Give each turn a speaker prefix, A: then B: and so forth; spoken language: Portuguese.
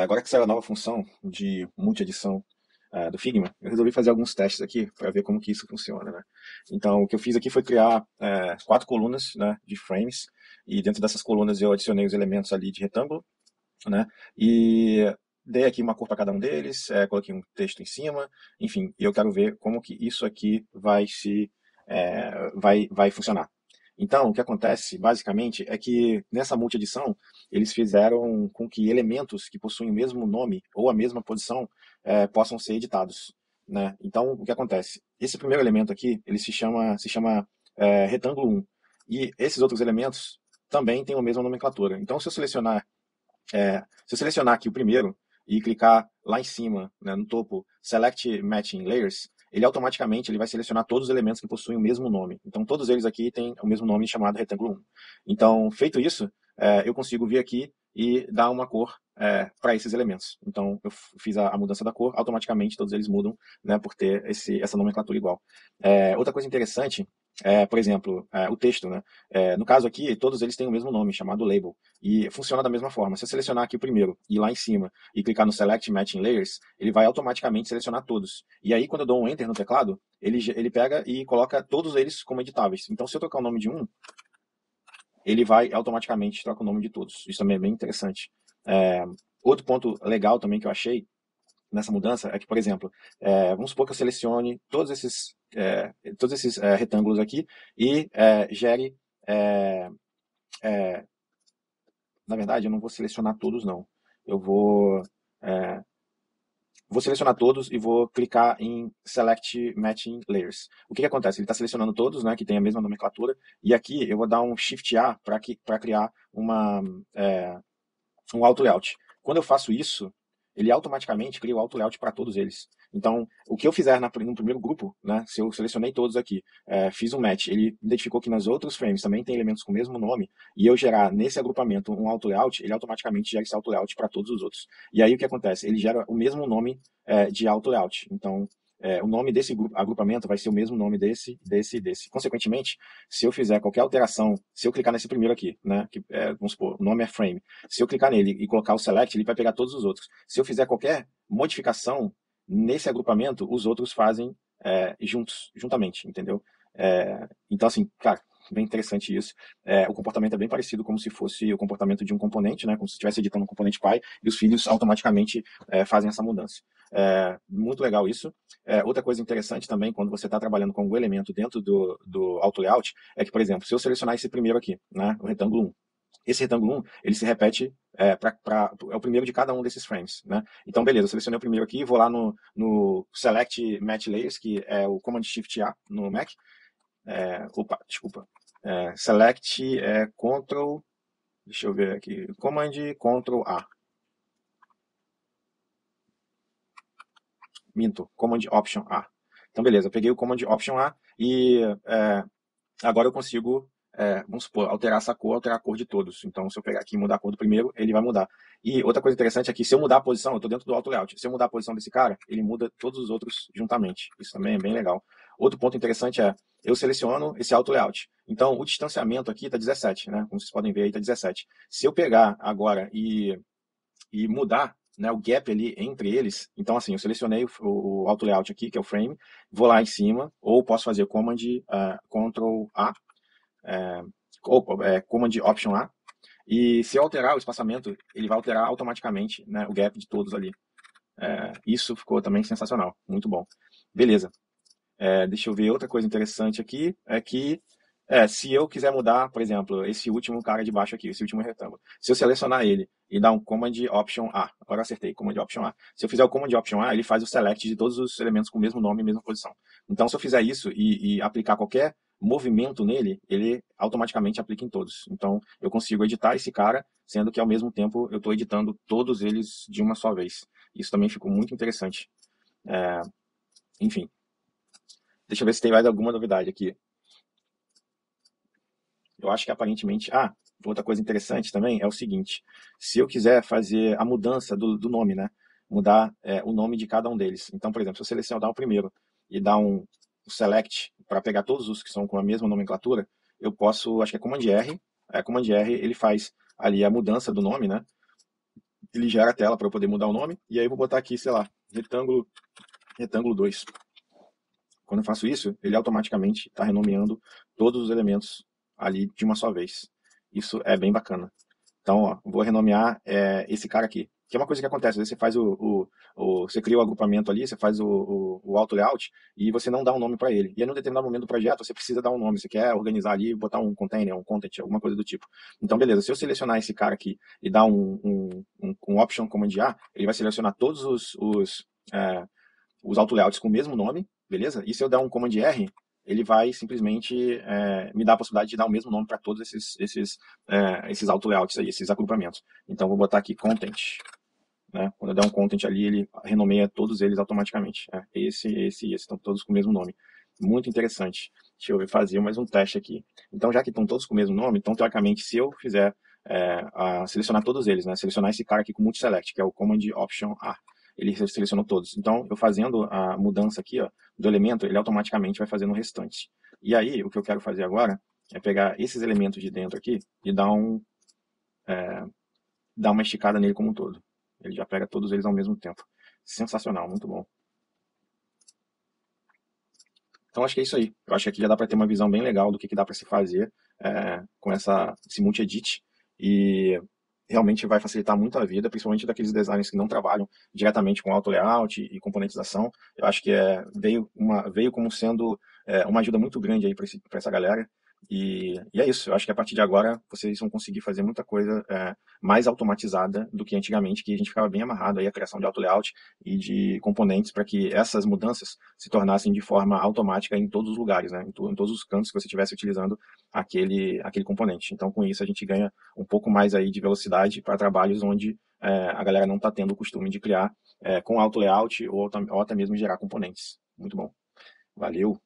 A: Agora que saiu a nova função de multi-edição do Figma, eu resolvi fazer alguns testes aqui para ver como que isso funciona, né? Então, o que eu fiz aqui foi criar 4 colunas, né, de frames, e dentro dessas colunas eu adicionei os elementos ali de retângulo, né? E dei aqui uma cor para cada um deles, coloquei um texto em cima, enfim, e eu quero ver como que isso aqui vai funcionar. Então, o que acontece, basicamente, é que nessa multi-edição, eles fizeram com que elementos que possuem o mesmo nome ou a mesma posição possam ser editados, né? Então, o que acontece? Esse primeiro elemento aqui, ele se chama retângulo 1, e esses outros elementos também têm a mesma nomenclatura. Então, se eu selecionar aqui o primeiro e clicar lá em cima, né, no topo, Select Matching Layers, ele automaticamente vai selecionar todos os elementos que possuem o mesmo nome. Então, todos eles aqui têm o mesmo nome chamado retângulo 1. Então, feito isso, eu consigo vir aqui e dar uma cor para esses elementos. Então, eu fiz a mudança da cor, automaticamente todos eles mudam, né, por ter essa nomenclatura igual. Outra coisa interessante por exemplo, o texto, né? No caso aqui, todos eles têm o mesmo nome, chamado label. E funciona da mesma forma. Se eu selecionar aqui o primeiro, ir lá em cima e clicar no Select Matching Layers, ele vai automaticamente selecionar todos. E aí, quando eu dou um Enter no teclado, ele pega e coloca todos eles como editáveis. Então, se eu trocar o nome de um, ele vai automaticamente trocar o nome de todos. Isso também é bem interessante. É, Outro ponto legal também que eu achei nessa mudança é que, por exemplo, vamos supor que eu selecione todos esses retângulos aqui e gere. é, é, Na verdade, eu não vou selecionar todos, não. Eu é, vou selecionar todos e vou clicar em Select Matching Layers. O que que acontece? Ele está selecionando todos, né, que tem a mesma nomenclatura, e aqui eu vou dar um Shift A para criar é, um auto layout. Quando eu faço isso, ele automaticamente cria o auto layout para todos eles. Então, o que eu fizer no primeiro grupo, né, se eu selecionei todos aqui, fiz um match, ele identificou que nas outros frames também tem elementos com o mesmo nome, e eu gerar nesse agrupamento um auto layout, ele automaticamente gera esse auto layout para todos os outros. E aí o que acontece? Ele gera o mesmo nome de auto layout. Então, o nome desse agrupamento vai ser o mesmo nome desse. Consequentemente, se eu fizer qualquer alteração, se eu clicar nesse primeiro aqui, né, vamos supor, o nome é frame, se eu clicar nele e colocar o select, ele vai pegar todos os outros. Se eu fizer qualquer modificação nesse agrupamento, os outros fazem juntamente, entendeu? Então, assim, cara, bem interessante isso. O comportamento é bem parecido como se fosse o comportamento de um componente, né? Como se estivesse editando um componente pai e os filhos automaticamente fazem essa mudança. Muito legal isso. Outra coisa interessante também, quando você está trabalhando com algum elemento dentro do auto layout, é que, por exemplo, se eu selecionar esse primeiro aqui, né, o retângulo 1, esse retângulo 1, ele se repete é o primeiro de cada um desses frames, né? Então, beleza, eu selecionei o primeiro aqui, vou lá no Select Match Layers, que é o Command Shift A no Mac. Opa, desculpa. Select Ctrl, deixa eu ver aqui, Command Ctrl A. Minto, Command Option A. Então, beleza, eu peguei o Command Option A e agora eu consigo, vamos supor, alterar essa cor, alterar a cor de todos. Então, se eu pegar aqui e mudar a cor do primeiro, ele vai mudar. E outra coisa interessante é que se eu mudar a posição, eu estou dentro do auto layout, se eu mudar a posição desse cara, ele muda todos os outros juntamente. Isso também é bem legal. Outro ponto interessante é, eu seleciono esse auto layout. Então, o distanciamento aqui está 17, né? Como vocês podem ver aí, está 17. Se eu pegar agora e mudar, né, o gap ali entre eles. Então, assim, eu selecionei o auto layout aqui, que é o frame, vou lá em cima, ou posso fazer Command Ctrl A, ou Command Option A, e se eu alterar o espaçamento, ele vai alterar automaticamente, né, o gap de todos ali. Isso ficou também sensacional, muito bom. Beleza. Deixa eu ver outra coisa interessante aqui, é que se eu quiser mudar, por exemplo, esse último cara de baixo aqui, esse último retângulo, se eu selecionar ele e dar um Command Option A, agora eu acertei, Command Option A. Se eu fizer o Command Option A, ele faz o select de todos os elementos com o mesmo nome e mesma posição. Então, se eu fizer isso e aplicar qualquer movimento nele, ele automaticamente aplica em todos. Então, eu consigo editar esse cara, sendo que ao mesmo tempo eu estou editando todos eles de uma só vez. Isso também ficou muito interessante. Enfim, deixa eu ver se tem mais alguma novidade aqui. Eu acho que aparentemente. Outra coisa interessante também é o seguinte: se eu quiser fazer a mudança do nome, né? Mudar o nome de cada um deles. Então, por exemplo, se eu selecionar o primeiro e dar um select para pegar todos os que são com a mesma nomenclatura, eu posso, acho que é Command R. Command R ele faz ali a mudança do nome, né? ele gera a tela para eu poder mudar o nome, e aí eu vou botar aqui, sei lá, retângulo 2. Quando eu faço isso, ele automaticamente está renomeando todos os elementos ali de uma só vez. Isso é bem bacana. Então, ó, vou renomear esse cara aqui. Que é uma coisa que acontece, às vezes você faz você cria o agrupamento ali, você faz o auto layout e você não dá um nome para ele. E aí, num determinado momento do projeto, você precisa dar um nome, você quer organizar ali, botar um container, um content, alguma coisa do tipo. Então, beleza, se eu selecionar esse cara aqui e dar um option command A, ele vai selecionar todos os auto layouts com o mesmo nome, beleza? E se eu der um command R, ele vai simplesmente me dar a possibilidade de dar o mesmo nome para todos esses auto layouts aí, esses agrupamentos. Então vou botar aqui content, né? Quando eu der um content ali, ele renomeia todos eles automaticamente. Esse e esse, estão todos com o mesmo nome. Muito interessante. Deixa eu fazer mais um teste aqui. Então, já que estão todos com o mesmo nome, então, teoricamente, se eu fizer selecionar todos eles, né? Selecionar esse cara aqui com multi-select, que é o Command Option A. Ele selecionou todos. Então, eu fazendo a mudança aqui, ó, do elemento, ele automaticamente vai fazendo o restante. E aí, o que eu quero fazer agora é pegar esses elementos de dentro aqui e dar uma esticada nele como um todo. Ele já pega todos eles ao mesmo tempo. Sensacional, muito bom. Então acho que é isso aí. Eu acho que aqui já dá para ter uma visão bem legal do que dá para se fazer com esse multi-edit. E realmente vai facilitar muito a vida, principalmente daqueles designers que não trabalham diretamente com auto layout e componentização. Eu acho que veio como sendo uma ajuda muito grande aí para essa galera. E é isso. Eu acho que a partir de agora vocês vão conseguir fazer muita coisa mais automatizada do que antigamente, que a gente ficava bem amarrado aí à criação de auto layout e de componentes para que essas mudanças se tornassem de forma automática em todos os lugares, né? Em todos os cantos que você estivesse utilizando aquele componente. Então, com isso, a gente ganha um pouco mais aí de velocidade para trabalhos onde a galera não está tendo o costume de criar com auto layout ou até mesmo gerar componentes. Muito bom. Valeu!